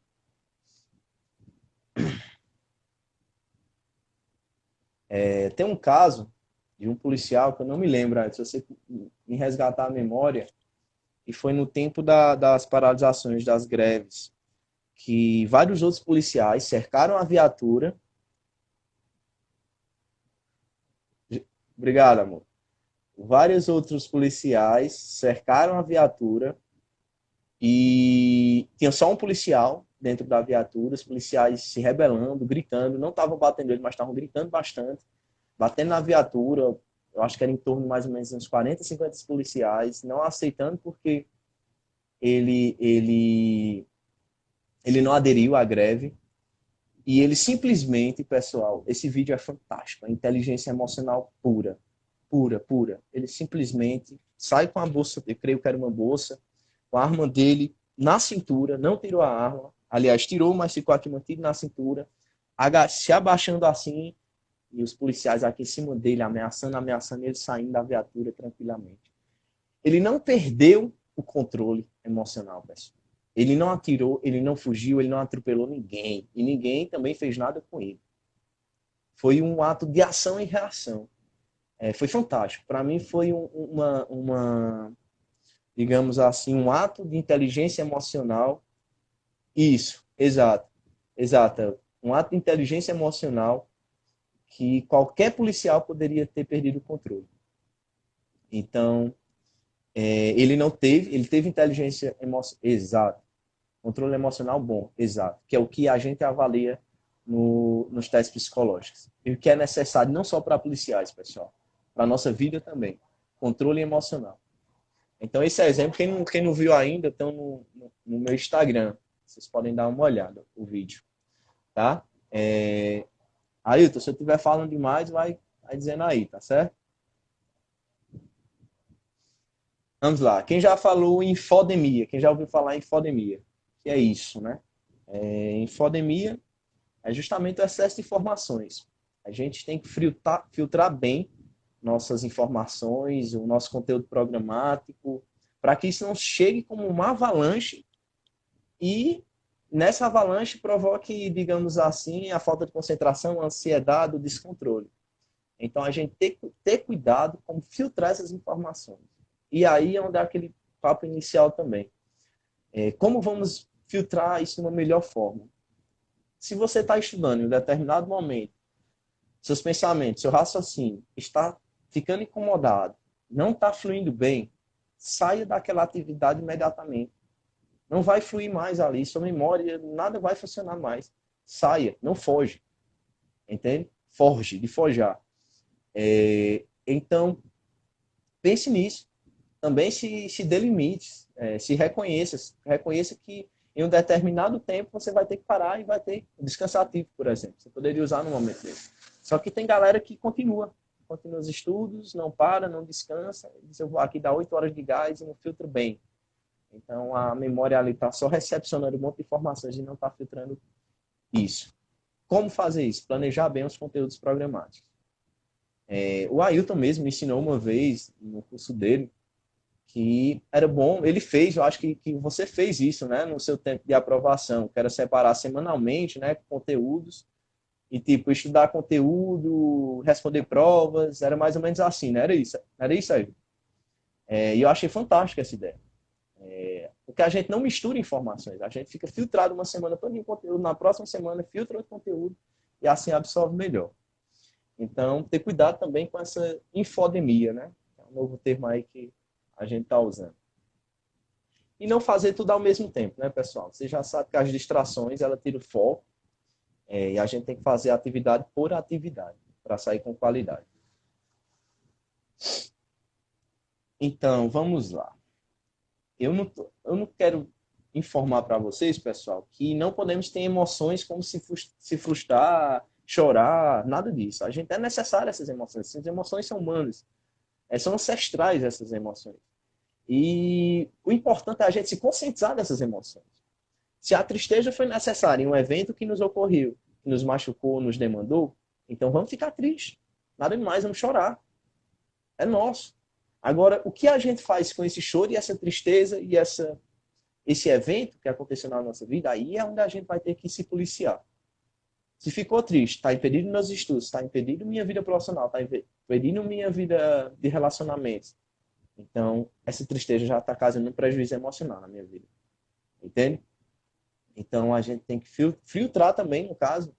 [SPEAKER 1] Tem um caso de um policial que eu não me lembro, se você me resgatar a memória, e foi no tempo das paralisações, das greves, que vários outros policiais cercaram a viatura. Obrigado, amor. Vários outros policiais cercaram a viatura e tinha só um policial dentro da viatura, os policiais se rebelando, gritando, não estavam batendo ele, mas estavam gritando bastante, batendo na viatura, eu acho que era em torno de mais ou menos uns 40, 50 policiais, não aceitando porque ele não aderiu à greve. E ele simplesmente, pessoal, esse vídeo é fantástico, a inteligência emocional pura, pura, pura. Ele simplesmente sai com a bolsa, eu creio que era uma bolsa, com a arma dele na cintura, não tirou a arma, aliás, tirou, mas ficou aqui mantido na cintura, se abaixando assim, e os policiais aqui em cima dele, ameaçando, ele saindo da viatura tranquilamente. Ele não perdeu o controle emocional, pessoal. Ele não atirou, ele não fugiu, ele não atropelou ninguém. E ninguém também fez nada com ele. Foi um ato de ação e reação. Foi fantástico. Para mim foi digamos assim, um ato de inteligência emocional. Isso, exato. Exato. Um ato de inteligência emocional que qualquer policial poderia ter perdido o controle. Então, ele teve inteligência emocional. Exato. Controle emocional bom, exato. Que é o que a gente avalia nos testes psicológicos. E o que é necessário não só para policiais, pessoal, para a nossa vida também. Controle emocional. Então, esse é exemplo. Quem não viu ainda, estão no meu Instagram. Vocês podem dar uma olhada, o vídeo. Tá? Ailton, se eu estiver falando demais, vai dizendo aí, tá certo? Vamos lá. Quem já falou em infodemia? Quem já ouviu falar em infodemia? Que é isso, né? Infodemia é justamente o excesso de informações. A gente tem que filtrar bem nossas informações, o nosso conteúdo programático, para que isso não chegue como uma avalanche e nessa avalanche provoque, digamos assim, a falta de concentração, a ansiedade, o descontrole. Então, a gente tem que ter cuidado como filtrar essas informações. E aí é onde é aquele papo inicial também. Como vamos filtrar isso de uma melhor forma? Se você está estudando em um determinado momento, seus pensamentos, seu raciocínio está ficando incomodado, não está fluindo bem, saia daquela atividade imediatamente. Não vai fluir mais ali, sua memória, nada vai funcionar mais. Saia, não foge. Entende? Forge, de forjar. Então, pense nisso. Também se dê limites, se reconheça que em um determinado tempo você vai ter que parar e vai ter descansar ativo, por exemplo. Você poderia usar no momento desse. Só que tem galera que continua os estudos, não para, não descansa, diz eu vou aqui dar 8 horas de gás e não filtro bem. Então a memória ali está só recepcionando um monte de informações e não está filtrando isso. Como fazer isso? Planejar bem os conteúdos programáticos. O Ailton mesmo me ensinou uma vez no curso dele que era bom, ele fez, eu acho que você fez isso, né, no seu tempo de aprovação, que era separar semanalmente, né, conteúdos, e tipo, estudar conteúdo, responder provas, era mais ou menos assim, né, era isso aí. E eu achei fantástica essa ideia. Porque a gente não mistura informações, a gente fica filtrado uma semana todo em conteúdo, na próxima semana filtra outro conteúdo, e assim absorve melhor. Então, ter cuidado também com essa infodemia, né, é um novo termo aí que a gente está usando. E não fazer tudo ao mesmo tempo, né, pessoal? Você já sabe que as distrações, ela tira o foco, e a gente tem que fazer atividade por atividade, para sair com qualidade. Então, vamos lá. Eu não quero informar para vocês, pessoal, que não podemos ter emoções como se frustrar, chorar, nada disso. A gente é necessário essas emoções. Essas emoções são humanas. São ancestrais essas emoções. E o importante é a gente se conscientizar dessas emoções. Se a tristeza foi necessária em um evento que nos ocorreu, que nos machucou, nos demandou, então vamos ficar tristes. Nada demais, vamos chorar. É nosso. Agora, o que a gente faz com esse choro e essa tristeza e esse evento que aconteceu na nossa vida, aí é onde a gente vai ter que se policiar. Se ficou triste, está impedindo meus estudos, está impedindo minha vida profissional, está impedindo minha vida de relacionamentos. Então, essa tristeza já está causando um prejuízo emocional na minha vida. Entende? Então, a gente tem que filtrar também, no caso,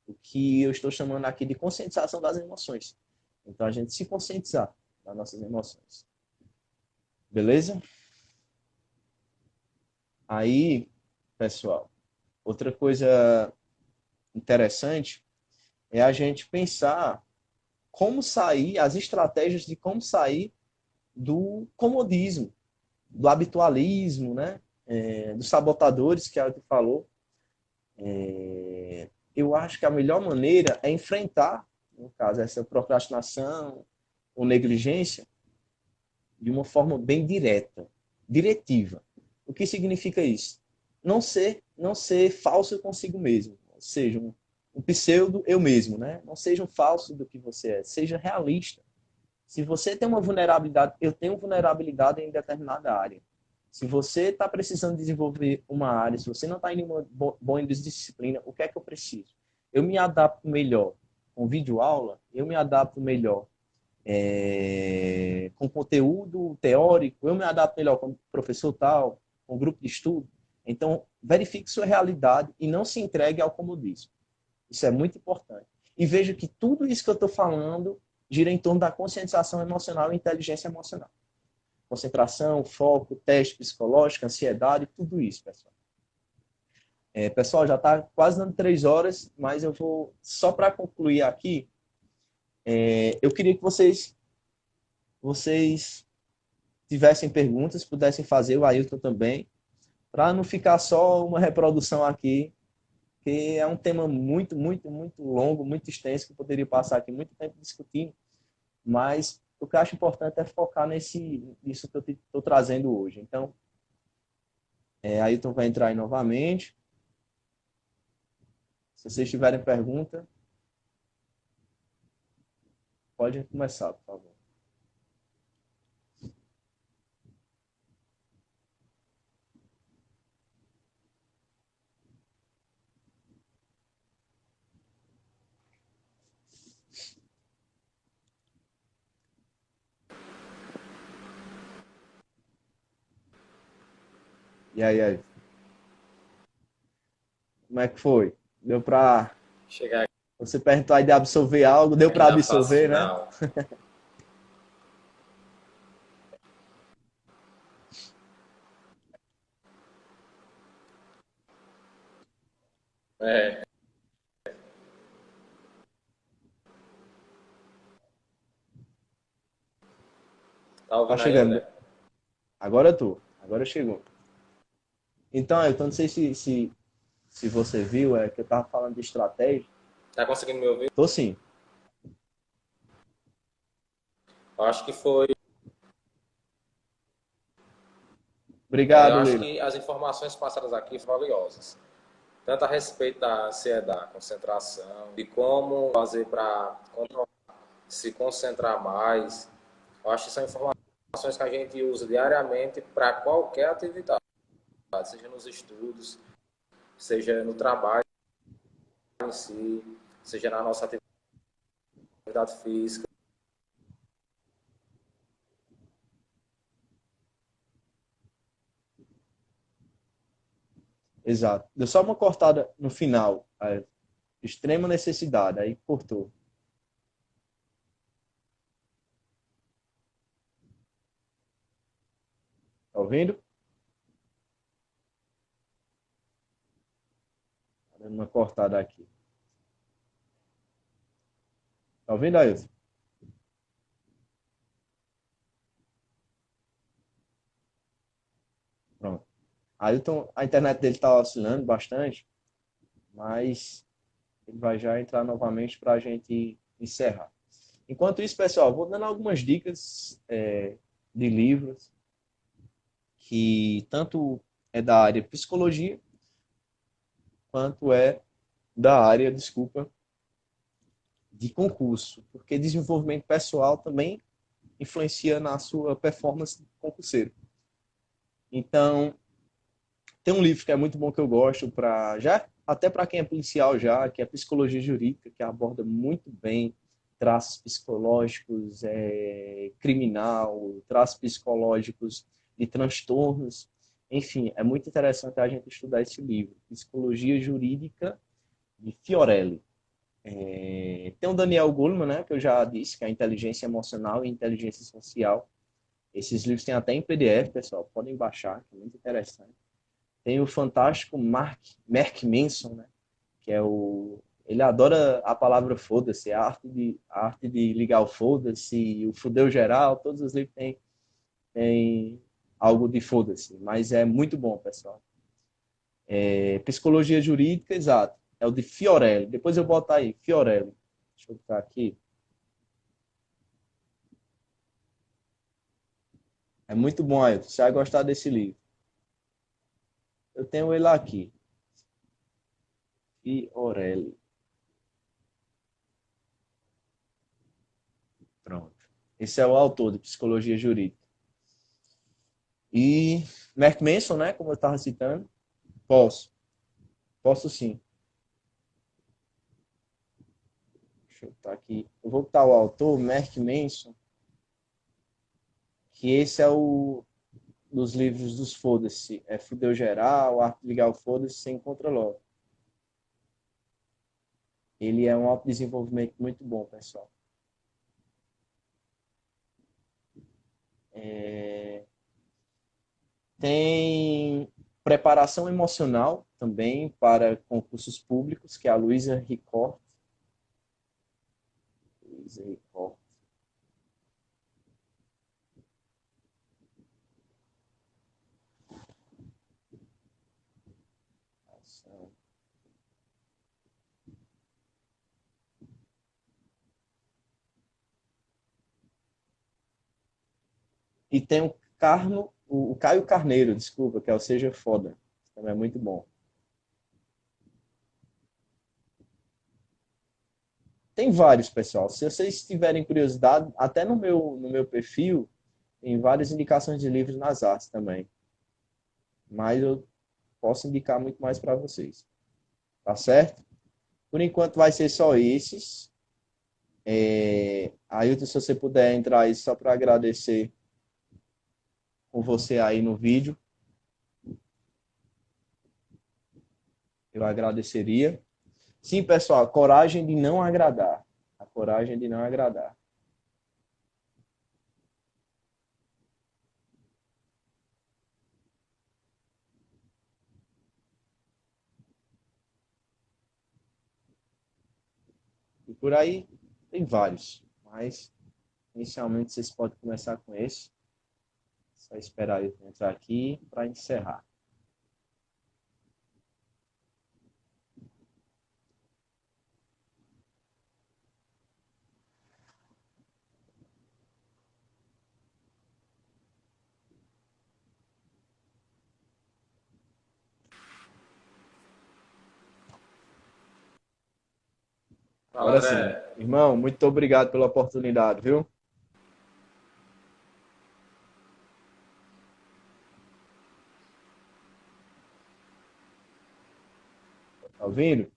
[SPEAKER 1] o que eu estou chamando aqui de conscientização das emoções. Então, a gente se conscientizar das nossas emoções. Beleza? Aí, pessoal, outra coisa interessante é a gente pensar como sair, as estratégias de como sair do comodismo, do habitualismo, né? Dos sabotadores, que a gente falou. Eu acho que a melhor maneira é enfrentar, no caso, essa procrastinação ou negligência de uma forma bem direta, diretiva. O que significa isso? Não ser falso consigo mesmo, ou seja, um pseudo eu mesmo, né? Não seja um falso do que você é, seja realista. Se você tem uma vulnerabilidade, eu tenho vulnerabilidade em determinada área. Se você está precisando desenvolver uma área, se você não está em uma boa disciplina, o que é que eu preciso? Eu me adapto melhor com videoaula, eu me adapto melhor com conteúdo teórico, eu me adapto melhor com professor tal, com grupo de estudo. Então, verifique sua realidade e não se entregue ao comodismo. Isso é muito importante. E veja que tudo isso que eu estou falando gira em torno da conscientização emocional e inteligência emocional. Concentração, foco, teste psicológico, ansiedade, tudo isso, pessoal. Pessoal, já está quase dando 3 horas, mas eu vou, só para concluir aqui, eu queria que vocês tivessem perguntas, pudessem fazer, o Ailton também, para não ficar só uma reprodução aqui, que é um tema muito, muito, muito longo, muito extenso, que eu poderia passar aqui muito tempo discutindo, mas o que eu acho importante é focar nisso que eu estou trazendo hoje. Então, Ailton vai entrar aí novamente. Se vocês tiverem pergunta, pode começar, por favor. E aí? Como é que foi? Deu para...
[SPEAKER 2] Chegar
[SPEAKER 1] Você perguntou aí de absorver algo, deu
[SPEAKER 2] aqui
[SPEAKER 1] para
[SPEAKER 2] na fase
[SPEAKER 1] absorver, né?
[SPEAKER 2] final. É, tá
[SPEAKER 1] Tá
[SPEAKER 2] ouvindo aí,
[SPEAKER 1] chegando.
[SPEAKER 2] André?
[SPEAKER 1] Agora eu tô. Agora chegou. Então, eu não sei se você viu, que eu tava falando de estratégia.
[SPEAKER 2] Tá conseguindo me ouvir?
[SPEAKER 1] Tô sim.
[SPEAKER 2] Eu acho que foi. Eu
[SPEAKER 1] Obrigado,
[SPEAKER 2] acho
[SPEAKER 1] Lila.
[SPEAKER 2] que as informações passadas aqui foram valiosas. Tanto a respeito da ansiedade, concentração, de como fazer para se concentrar mais. Eu acho que são informações que a gente usa diariamente para qualquer atividade, seja nos estudos, seja no trabalho em si, seja na nossa atividade física.
[SPEAKER 1] Exato. Deu só uma cortada no final. Extrema necessidade. Aí cortou. Tá ouvindo? Tá dando uma cortada aqui. Tá ouvindo, Ailton? Pronto. Ailton, a internet dele tá oscilando bastante, mas ele vai já entrar novamente para a gente encerrar. Enquanto isso, pessoal, vou dando algumas dicas de livros que tanto é da área psicologia quanto é da área, desculpa, de concurso, porque desenvolvimento pessoal também influencia na sua performance concurseiro. Então, tem um livro que é muito bom que eu gosto para já até para quem é policial já, que é Psicologia Jurídica, que aborda muito bem traços psicológicos, criminal, traços psicológicos de transtornos. Enfim, é muito interessante a gente estudar esse livro, Psicologia Jurídica de Fiorelli. Tem o Daniel Goleman, né, que eu já disse, que é a inteligência emocional e inteligência social. Esses livros têm até em PDF, pessoal, podem baixar, que é muito interessante. Tem o fantástico Mark Manson, né, que é o... Ele adora a palavra foda-se, a arte de ligar o foda-se, o fudeu geral, todos os livros têm algo de foda-se, mas é muito bom, pessoal. Psicologia Jurídica, exato, é o de Fiorelli. Depois eu boto aí, Fiorelli. Deixa eu botar aqui. É muito bom, Ailton. Você vai gostar desse livro. Eu tenho ele aqui. Fiorelli. Pronto. Esse é o autor de Psicologia Jurídica. E Mark Manson, né? Como eu estava citando. Posso. Posso sim. Deixa eu botar aqui. Eu vou botar o autor, Mark Manson, que esse é o dos livros dos Foda-se. É Fudeu Geral, Arte de Ligar o Foda-se, você encontra logo. Ele é um autodesenvolvimento muito bom, pessoal. Tem preparação emocional também para concursos públicos, que é a Luísa Ricord. Luísa Ricord. E tem o o Caio Carneiro, desculpa, que é o Seja Foda. Também é muito bom. Tem vários, pessoal. Se vocês tiverem curiosidade, até no meu perfil, tem várias indicações de livros nas artes também. Mas eu posso indicar muito mais para vocês. Tá certo? Por enquanto vai ser só esses. Ailton, se você puder entrar aí só para agradecer com você aí no vídeo, eu agradeceria. Sim, pessoal, a coragem de não agradar. A coragem de não agradar. E por aí tem vários, mas inicialmente vocês podem começar com esse. Só esperar eu entrar aqui para encerrar.
[SPEAKER 2] Fala,
[SPEAKER 1] Agora sim.
[SPEAKER 2] André.
[SPEAKER 1] Irmão, muito obrigado pela oportunidade, viu? Tá ouvindo?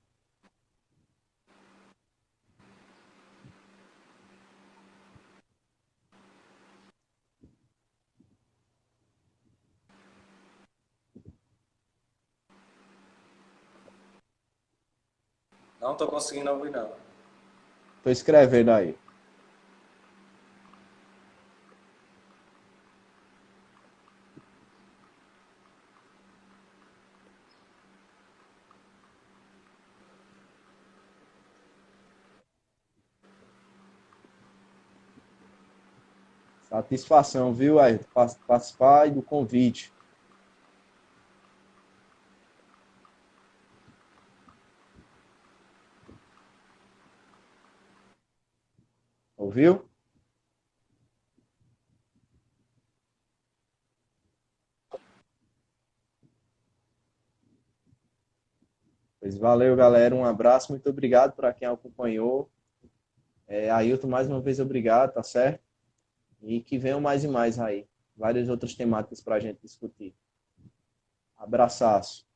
[SPEAKER 2] Não estou conseguindo ouvir, não.
[SPEAKER 1] Tô escrevendo aí. Satisfação, viu, Ayrton? Participar e do convite. Ouviu? Pois valeu, galera. Um abraço. Muito obrigado para quem acompanhou. Ailton, mais uma vez, obrigado, tá certo? E que venham mais e mais aí. Várias outras temáticas para a gente discutir. Abraçaço.